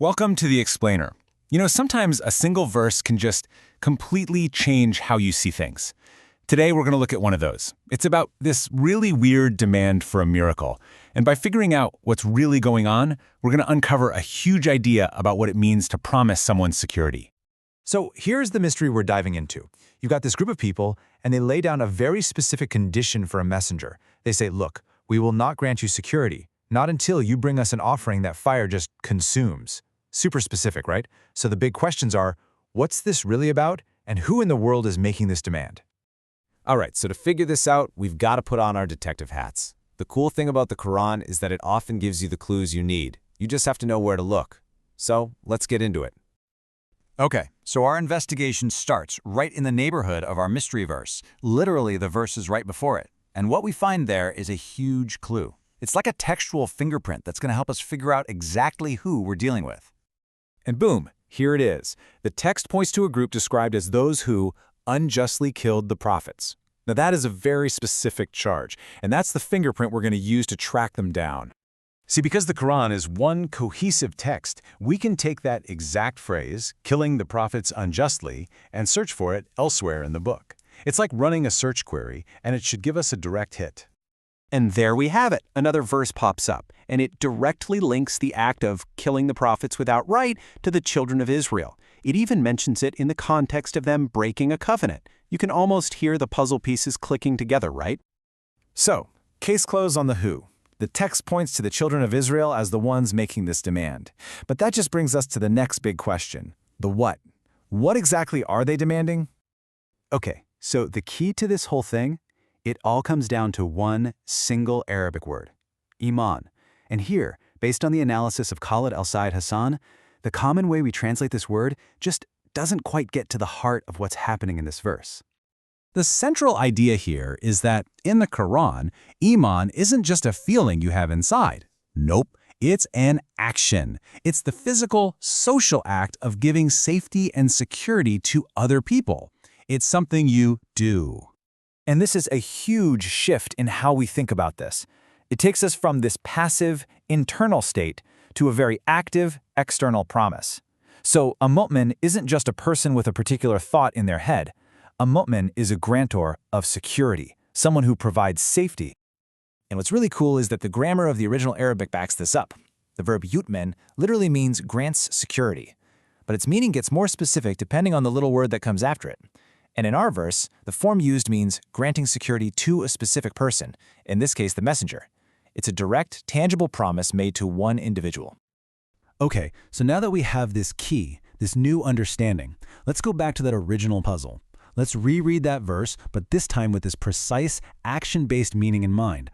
Welcome to The Explainer. Sometimes a single verse can just completely change how you see things. Today, we're going to look at one of those. It's about this really weird demand for a miracle. And by figuring out what's really going on, we're going to uncover a huge idea about what it means to promise someone security. So here's the mystery we're diving into. You've got this group of people, and they lay down a very specific condition for a messenger. They say, look, we will not grant you security, not until you bring us an offering that fire just consumes. Super specific, right? So the big questions are, what's this really about, and who in the world is making this demand? All right, so to figure this out, we've got to put on our detective hats. The cool thing about the Quran is that it often gives you the clues you need. You just have to know where to look. So let's get into it. Okay, so our investigation starts right in the neighborhood of our mystery verse. Literally, the verse is right before it. And what we find there is a huge clue. It's like a textual fingerprint that's going to help us figure out exactly who we're dealing with. And boom, here it is. The text points to a group described as those who unjustly killed the prophets. Now that is a very specific charge, and that's the fingerprint we're going to use to track them down. See, because the Quran is one cohesive text, we can take that exact phrase, killing the prophets unjustly, and search for it elsewhere in the book. It's like running a search query, and it should give us a direct hit. And there we have it. Another verse pops up, and it directly links the act of killing the prophets without right to the children of Israel. It even mentions it in the context of them breaking a covenant. You can almost hear the puzzle pieces clicking together, right? So, case closed on the who. The text points to the children of Israel as the ones making this demand. But that just brings us to the next big question, the what. What exactly are they demanding? Okay, so the key to this whole thing, it all comes down to one single Arabic word, Iman. And here, based on the analysis of Khalid al-Said Hassan, the common way we translate this word just doesn't quite get to the heart of what's happening in this verse. The central idea here is that in the Quran, Iman isn't just a feeling you have inside. Nope, it's an action. It's the physical, social act of giving safety and security to other people. It's something you do. And this is a huge shift in how we think about this. It takes us from this passive, internal state to a very active, external promise. So a mu'min isn't just a person with a particular thought in their head. A mu'min is a grantor of security, someone who provides safety. And what's really cool is that the grammar of the original Arabic backs this up. The verb yutmen literally means grants security, but its meaning gets more specific depending on the little word that comes after it. And in our verse, the form used means granting security to a specific person, in this case the messenger. It's a direct, tangible promise made to one individual. Okay, so now that we have this key, this new understanding, let's go back to that original puzzle. Let's reread that verse, but this time with this precise, action-based meaning in mind.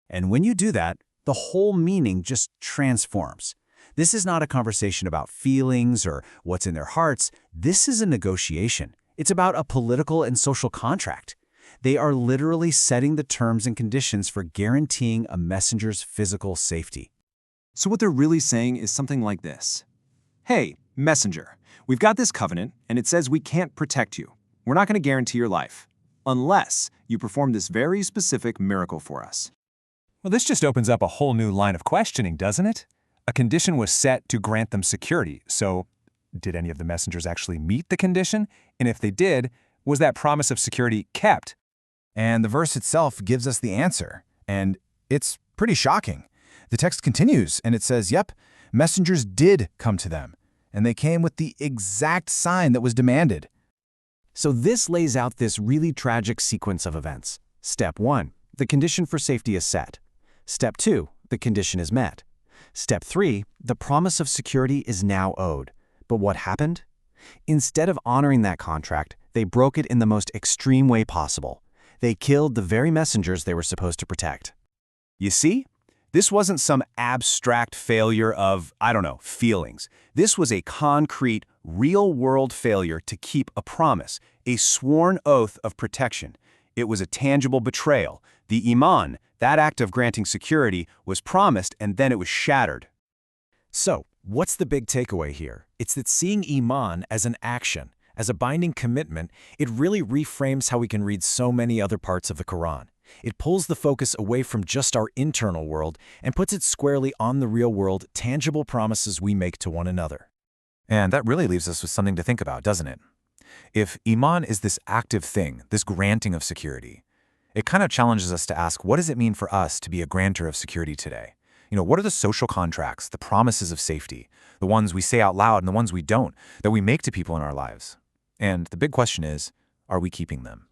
And when you do that, the whole meaning just transforms. This is not a conversation about feelings or what's in their hearts. This is a negotiation. It's about a political and social contract. They are literally setting the terms and conditions for guaranteeing a messenger's physical safety. So what they're really saying is something like this. Hey, messenger, we've got this covenant, and it says we can't protect you. We're not going to guarantee your life, unless you perform this very specific miracle for us. Well, this just opens up a whole new line of questioning, doesn't it? A condition was set to grant them security, so did any of the messengers actually meet the condition? And if they did, was that promise of security kept? And the verse itself gives us the answer, and it's pretty shocking. The text continues, and it says, yep, messengers did come to them, and they came with the exact sign that was demanded. So this lays out this really tragic sequence of events. Step 1, the condition for safety is set. Step 2, the condition is met. Step 3, the promise of security is now owed. But what happened? Instead of honoring that contract, they broke it in the most extreme way possible. They killed the very messengers they were supposed to protect. You see? This wasn't some abstract failure of, feelings. This was a concrete, real-world failure to keep a promise, a sworn oath of protection. It was a tangible betrayal. The Iman, that act of granting security, was promised and then it was shattered. So, what's the big takeaway here? It's that seeing Iman as an action, as a binding commitment, it really reframes how we can read so many other parts of the Quran. It pulls the focus away from just our internal world and puts it squarely on the real world, tangible promises we make to one another. And that really leaves us with something to think about, doesn't it? If Iman is this active thing, this granting of security, it kind of challenges us to ask, what does it mean for us to be a grantor of security today? What are the social contracts, the promises of safety, the ones we say out loud and the ones we don't, that we make to people in our lives? And the big question is, are we keeping them?